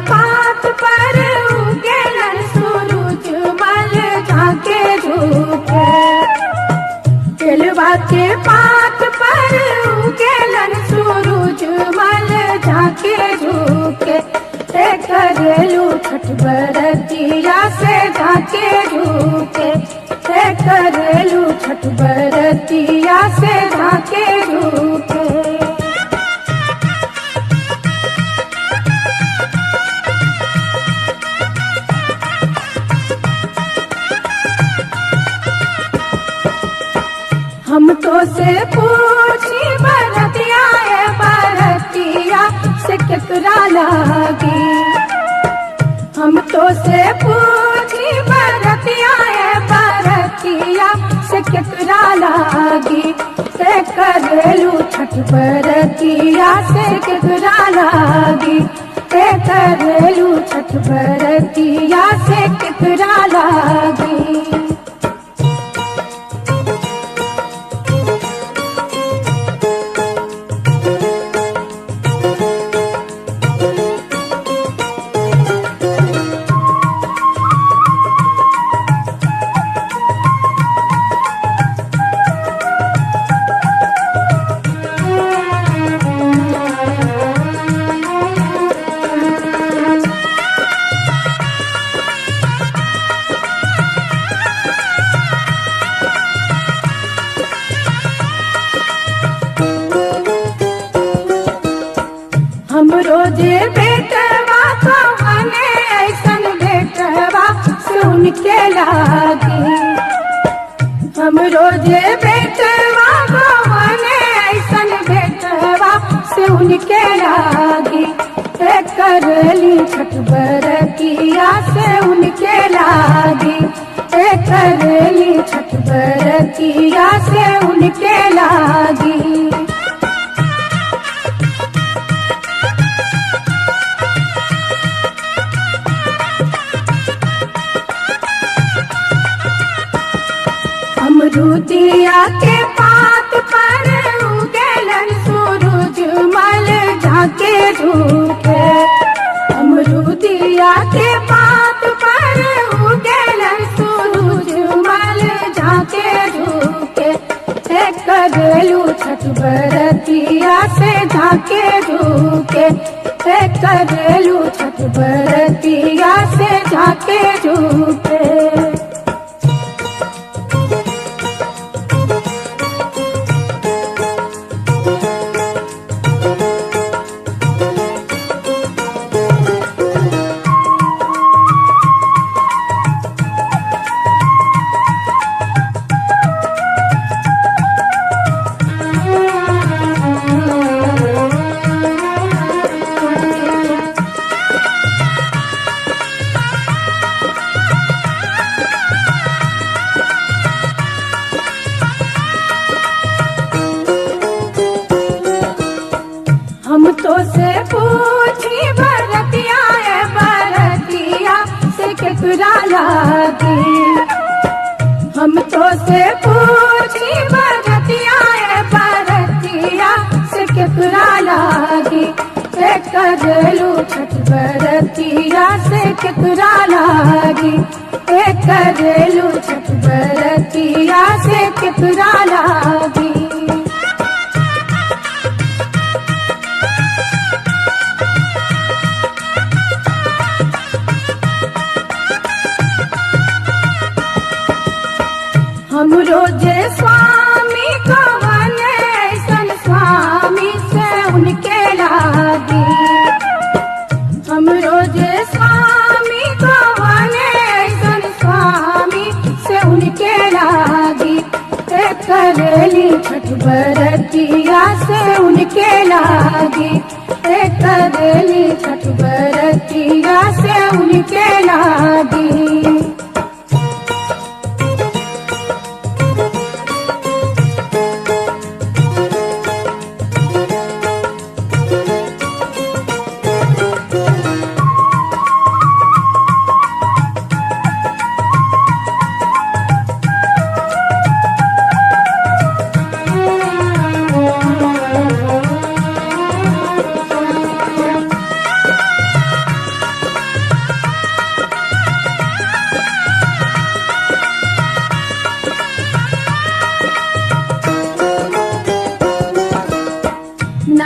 पात पर उगेलन सूरज मल झाके झुके। केलवा के पात पर उगेलन सूरज मल झाके झुके। करेलू छठ बरतिया से झाके झुके। करेलू छठ बरतिया से झाके झुके। हम तो से पूछी बरतिया बरतिया से केकरा लागी। हम तो से पूछी बरतिया बरतिया से केकरा लागी। से करेलू छठ बरतिया से केकरा लागी। से करेलू छठ बरतिया से केकरा लागी। हम रोजे बेटवा कवने ऐसन बेटवा सुन के लागी। हम रोजे बेटवा कवने ऐसन बेटवा सुन के लागी। करली छठ बरतिया से उनके लागी। करली छठ बरतिया से उनके लागी। अमरूदिया के पात पर उगेलन सूरज मल झाके झुके। अमरूदिया के पात पर उगेलन सूरज मल झाके झुके। करेलू छठ बरतिया से झाके झुके। करेलू छठ बरतिया से झाके झुके। हम तो से पूछी बरतिया बरतिया से केकरा लागी। हम तो से पूछी बरतिया बरतिया से केकरा लागी। करेलू छठ बरतिया से केकरा लागी। करेलू छठ बरतिया से केकरा लागी। हम रोजे स्वामी कवने ऐसन स्वामी से उनके लागी। हम रोजे स्वामी कवने ऐसन स्वामी से उनके लागी। करेली छठ बरतिया से उनके लागी। करेली छठ बरतिया से उनके लागी।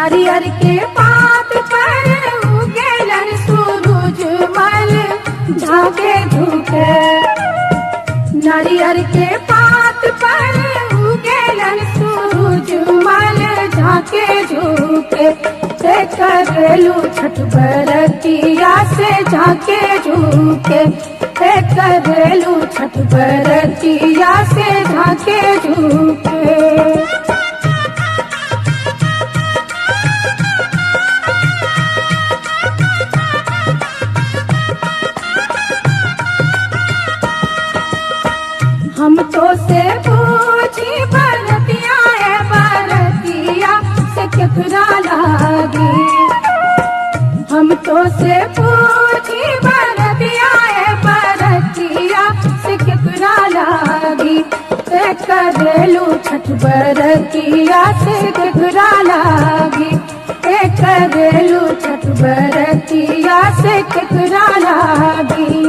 नारियर के पात पर उगेलन सूरज मल झाके झुके। नारियर के पात पर उगेलन सूरज मल झाके झुके। ते करेलू छठ बरतिया से झाके झुके। ते करेलू छठ बरतिया से झाके झुके। हम तो से पूछी बरतिया है बरतिया से केकरा लागी। हम तो से पूछी बरतिया है बरतिया से केकरा लागी। ते करेलू छठ बरतिया से केकरा लागी। ते करेलू छठ बरतिया से केकरा लागी।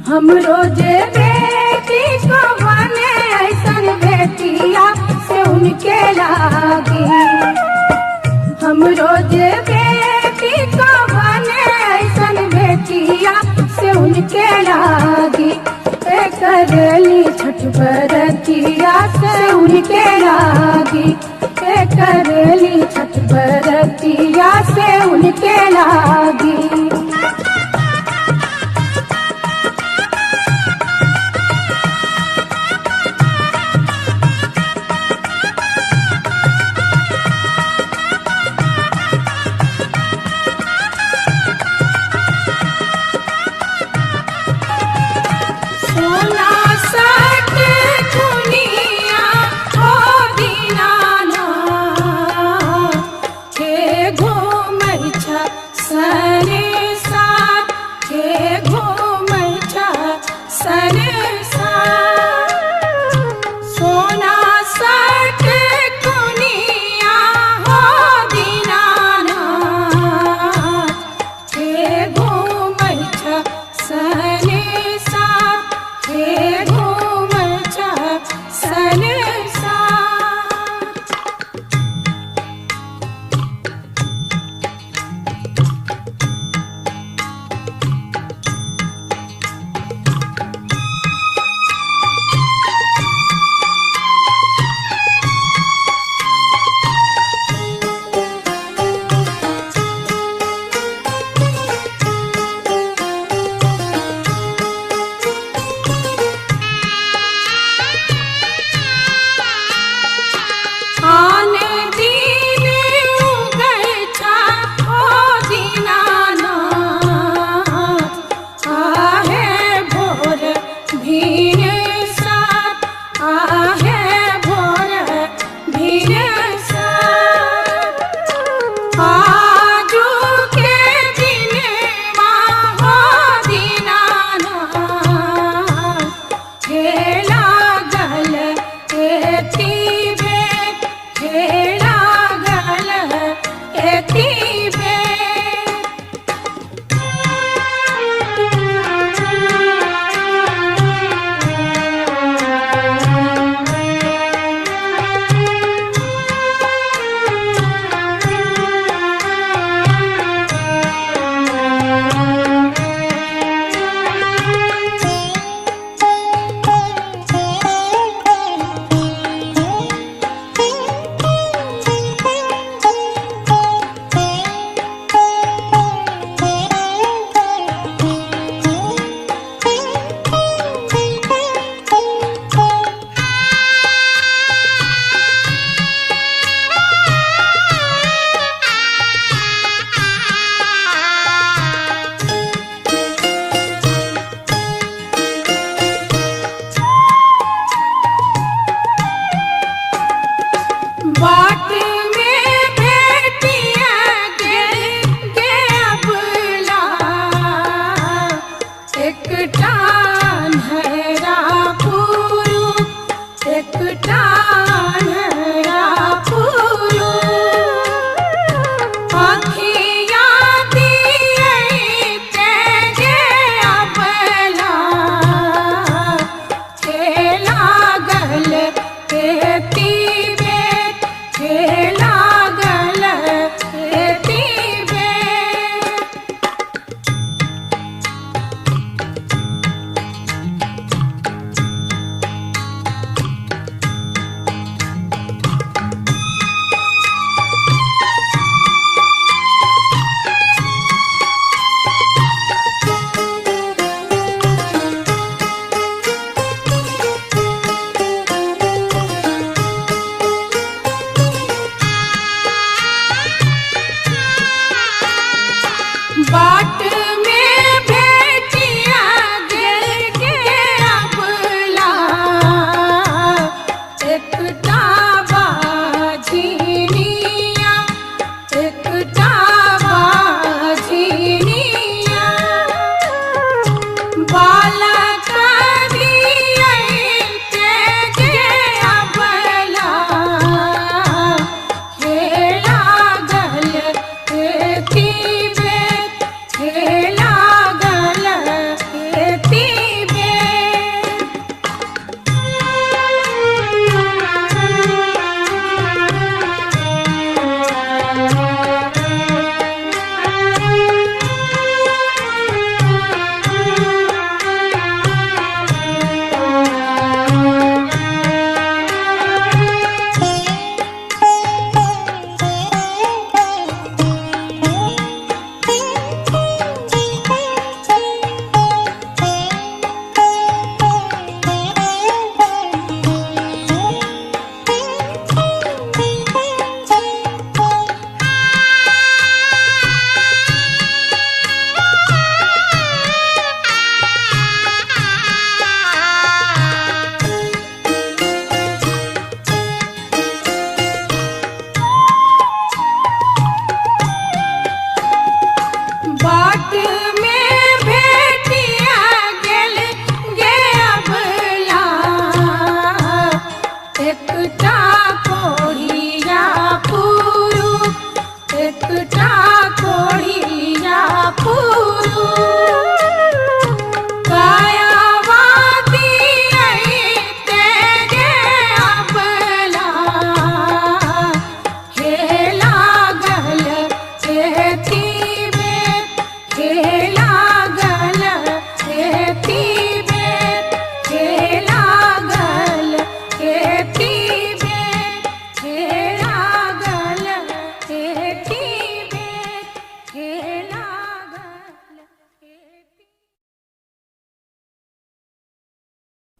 हम रोजे बेटी को बने ऐसन बेटिया से उनके लागी। हम रोजे बेटी को बने ऐसन बेटिया से उनके लागी। ते करेली छठ बरतिया से उनके लागी। ते करेली छठ बरतिया से उनके लागी।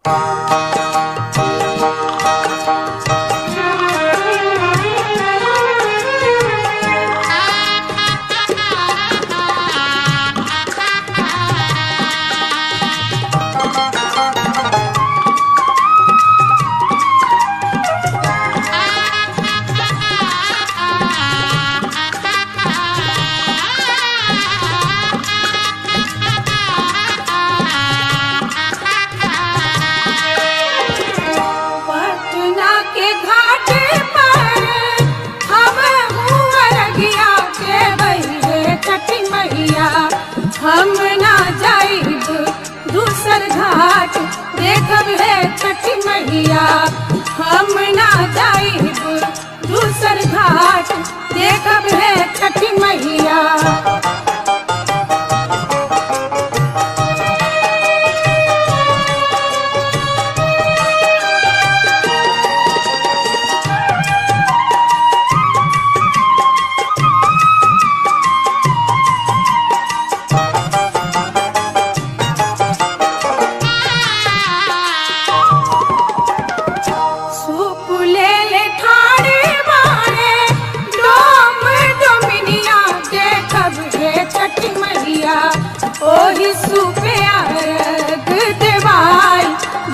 पटना के घाट पर हम हुअरगिया देवई रे छठी मैया। हम ना जाइब दूसर घाट देखब है छठी मैया। हम ना जाइब दूसर घाट देखब है छठी मैया। सूप ले ले ठाड़े बाड़े डोम डोमिनिया देखब हे छठी मैया। ओही सूपे अर्घ देवाई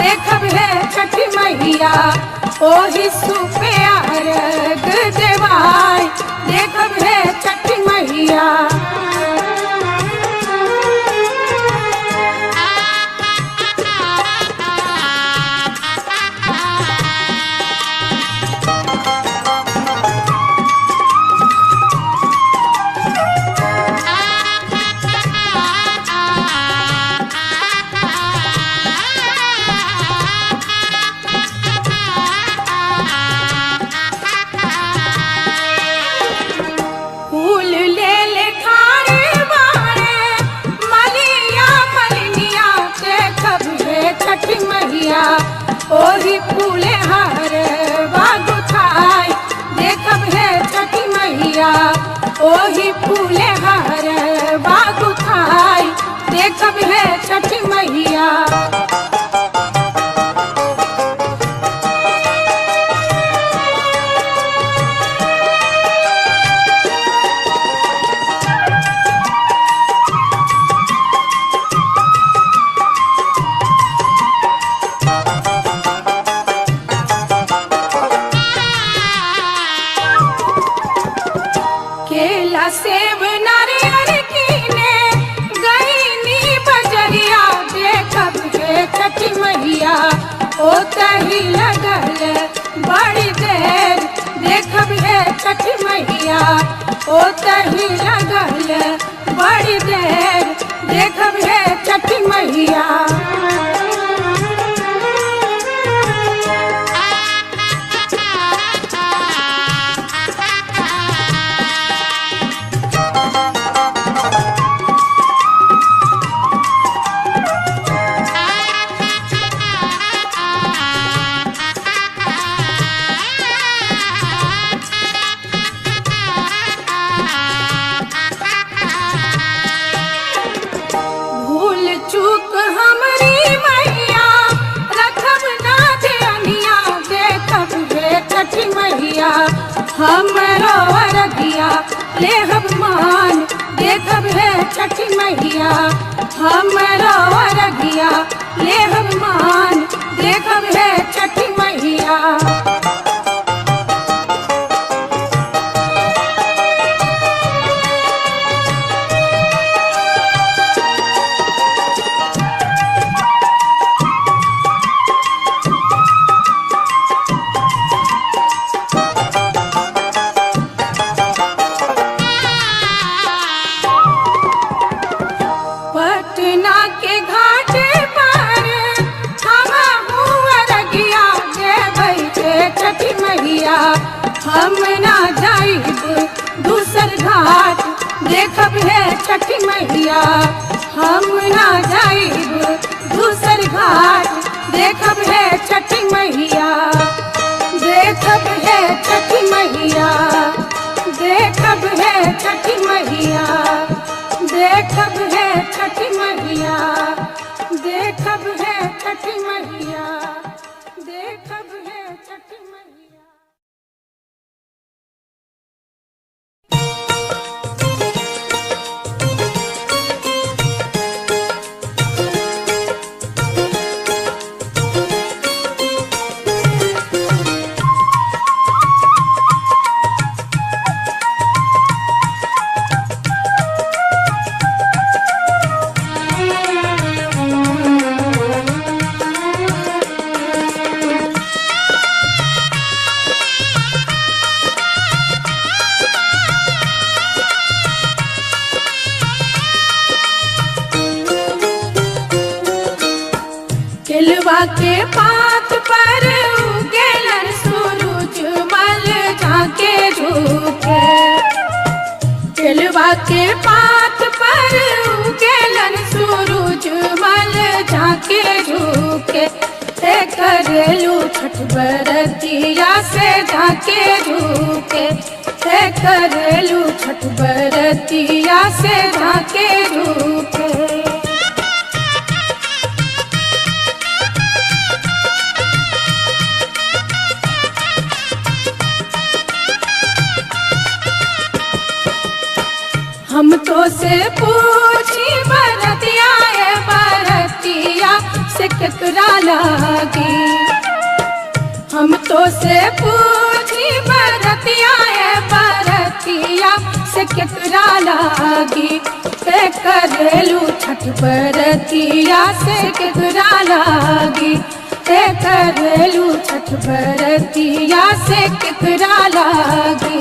देखब हे छठी मैया। ओही सूपे अर्घ देवाई देखब हे छठी मैया। फूल ले ले ठाड़े बाड़े मलिया मलिनिया देखब हे छठी मैया। ओही फूले हर बागुथाई देखब हे छठी मैया। ओही फूले हर बागुथाई देखब हे छठी मैया। केला सेब नारियल कीने गईनी बजरिया देखब हे छठी मैया। ओ तही लगल बड़ी देर देखब हे छठी मैया। ओ तही लगल बड़ी देर देखब हे छठी मैया। भूल चूक हमरी मैया रखब ना ध्यानिया देखब हे छठी मैया। हमरो अरगिया लेहब मान देखब हे छठी मैया। हमरो अरगिया लेहब मान देखब हे छठी मैया। पटना के घाट पर हम हुअरगिया देवई रे छठी मैया। हम ना जाइब दूसर घाट देखब हे छठी मैया। हम ना जाइब दूसर घाट देखब हे छठी मैया। देखब हे छठी मैया। देखब हे छठी मैया। देखब हे छठी मैया। देखब है छठ मैया, देखब है छठ मैया। केलवा के पात पर उगेलन सूरज मल झाके झुके, केलवा के पात पर उगेलन सूरज मल झाके झुके। करेलू छठ बरतिया से झाके झुके, करेलू छठ बरतिया से झाके झुके। हम तो से पूछी बरतिया है बरतिया से केकरा लागी, हम तो से पूछी बरतिया है बरतिया से केकरा लागी। करेलू छठ बरतिया से केकरा लागी, करेलू छठ बरतिया से केकरा लागी।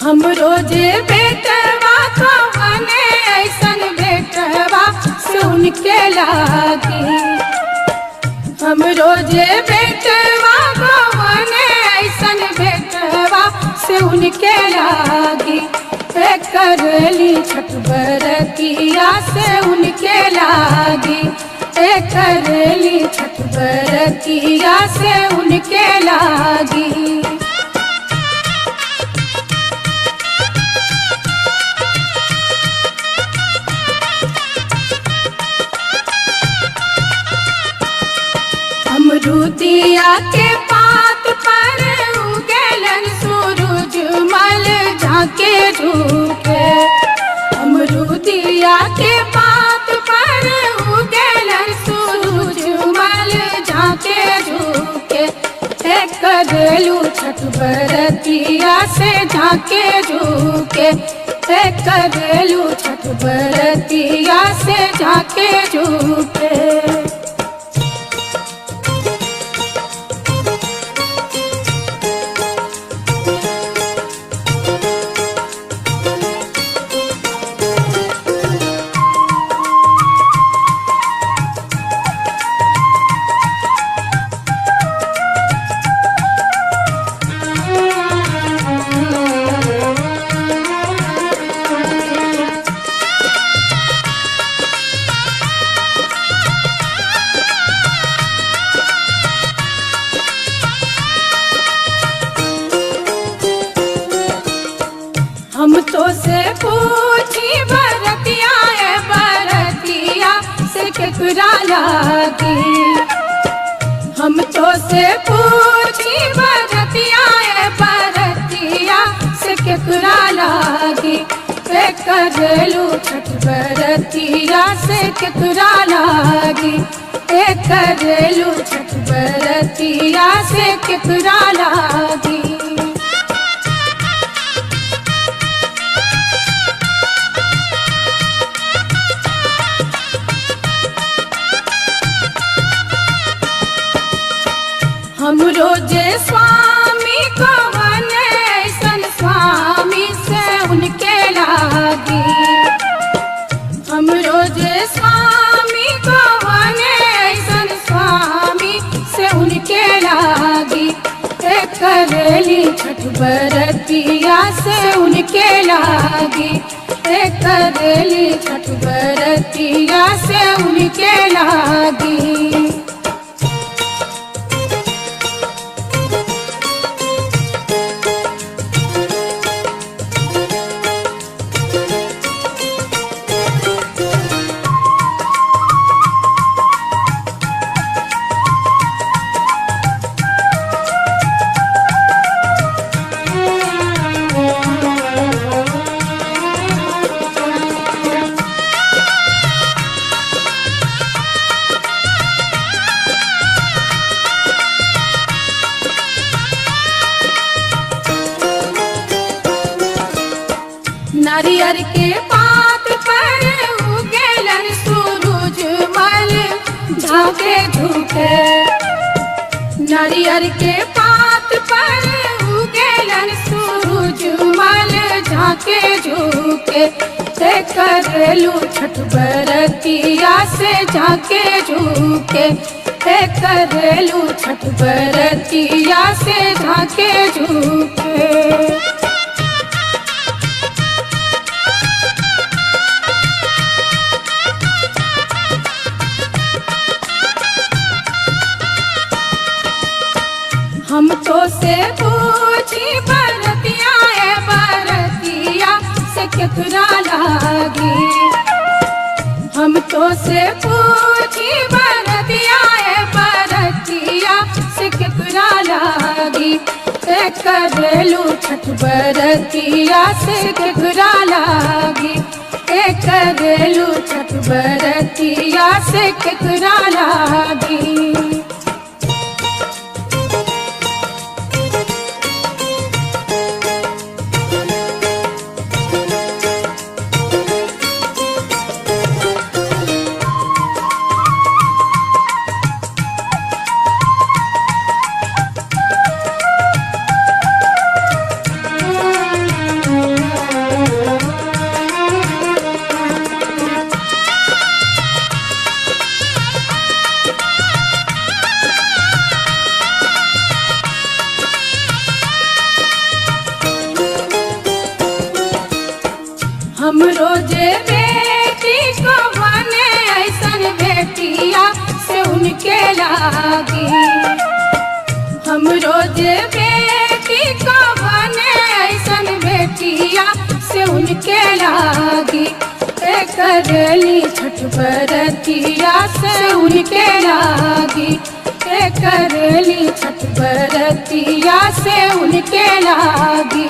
हम रोजे बेटवा कवने ऐसन बेटवा सुन के लागी, हम रोजे बेटवा कवने ऐसन बेटवा सुन के लागी। करली छठ बरतिया से उनके लागी, करली छठ बरतिया से उनके लागी। अमरूदिया के पात पर उगेलन सूरज मल झाके झुके, अमरूदिया के पात पर उगेलन सूरज मल झाके झुके। करेलू छठ बरतिया से झाके झुके, करेलू छठ बरतिया से झाके झुके। हम तो से पूछी बरतिया है बरतिया से केकरा लागी, हम तो से पूछी बरतिया है बरतिया से केकरा लागी। करेलू छठ बरतिया से केकरा लागी, करेलू छठ बरतिया से केकरा लागी। हम रोजे स्वामी कवने करेली छठ बरतिया से उनके लागी, करेली छठ बरतिया से उनके लागी। नारियर के पात पर उगेलन सूरज मल झाके झुके, नारियर के पात पर उगेलन सूरज मल झाके झुके, करेलू छठ बरतिया से झाके झुके, करेलू छठ बरतिया से झाके झुके। हम तो से पूछी बरतिया बरतिया से केकरा लागी, हम तो से पूछी बरतिया बरतिया से केकरा लागी, करेलू छठ बरतिया से केकरा लागी, करेलू छठ बरतिया से केकरा लागी। हम रोजे बेटी को बने ऐसन बेटिया से उनके लागी, हम रोजे बेटी को बने ऐसन बेटिया से उनके लागी, करेली छठ बरतिया से उनके लागी, करेली छठ बरतिया से उनके लागी।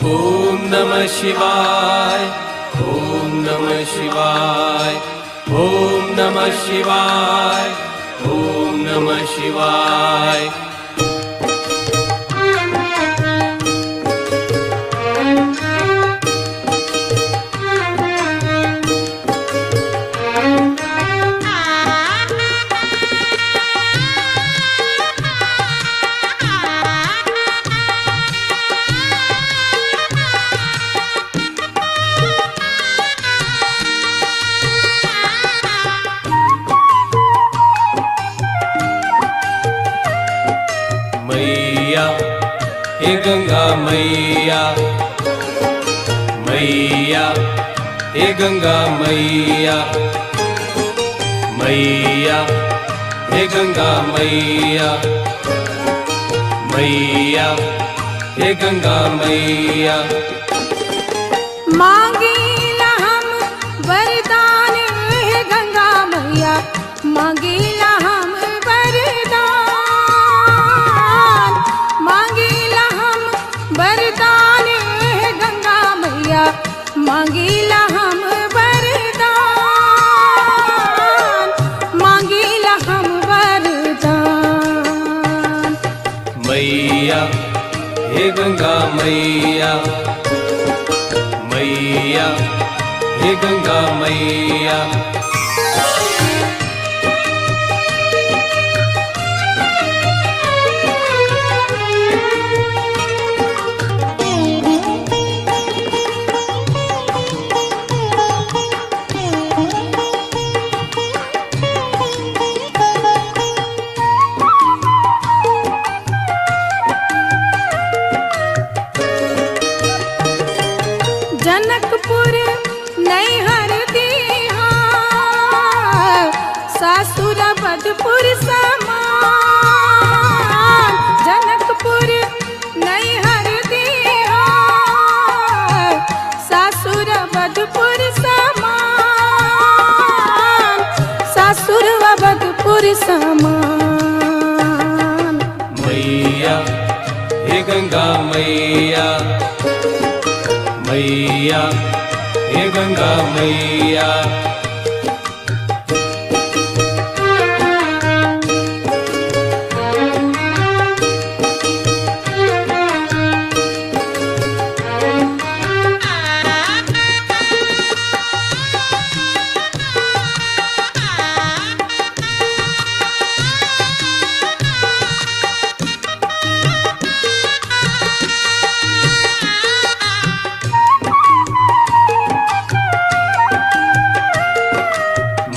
ओम नमः शिवाय, ओम नमः शिवाय, ओम नमः शिवाय, ओम नमः शिवाय। मैया हे गंगा मैया, मैया हे गंगा मैया, मैया हे गंगा मैया, मैया हे गंगा मैया। मांगीला हम वरदान हे गंगा मैया, मांगीला हम वरदान, मांगीला हम वरदान हे गंगा मैया, मांगीला हम वरदान, मांगीला हे गंगा मैया मैया हे गंगा मैया। जनकपुर नैहर दीहा सासुर बधपुर समान। जनकपुर नैहर दीहा सासुर बधपुर समान। सासुर बधपुर समान। मैया हे गंगा मैया मैया हे गंगा मैया।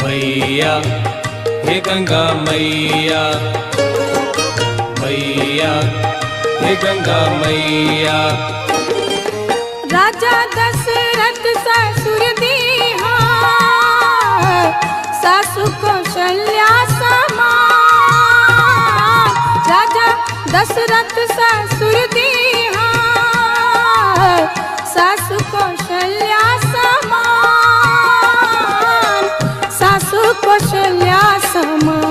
मैया हे गंगा मैया मैया हे गंगा मैया। राजा दशरथ ससुर दीहा सासु कौशल्या समान। राजा दशरथ ससुर दीहा सासु कौशल्या समान। सासु कौशल्या समान।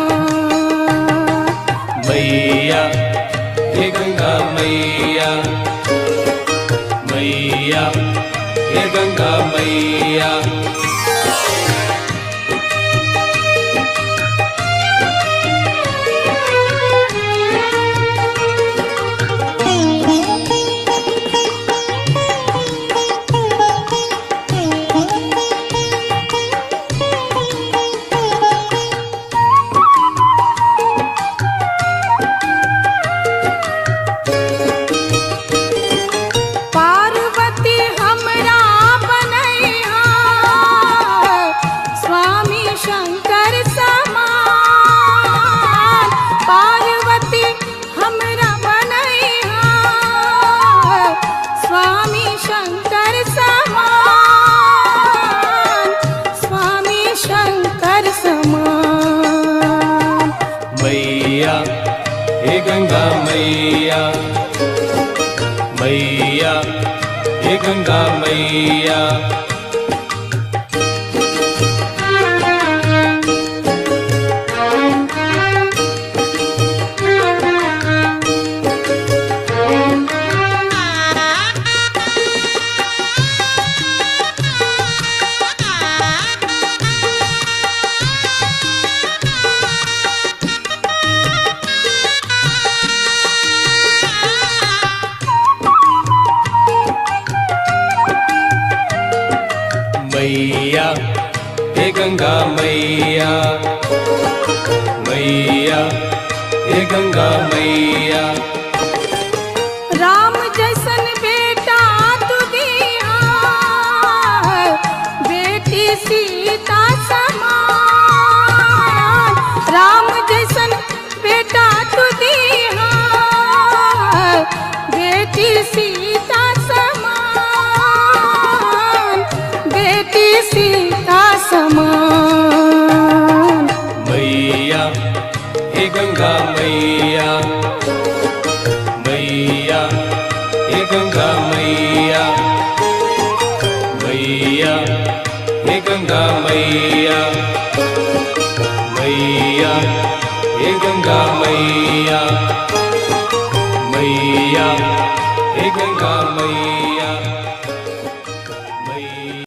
मैया हे गंगा मैया मैया हे गंगा मैया। पार्वती हमरा बनैहा स्वामी शंकर समान। पार्वती हमरा बनैहा स्वामी शंकर समान। स्वामी शंकर समान। मैया हे गंगा मैया मैया हे गंगा मैया। मैया हे गंगा मैया मैया हे गंगा मैया। राम जैसन बेटा तू दिया बेटी सीता समान। राम जैसन बेटा तू दिया बेटी सीता समान। बेटी सीता समान। मैया हे गंगा मैया मैया हे गंगा मैया मैया हे गंगा मैया मैया हे गंगा मैया मैया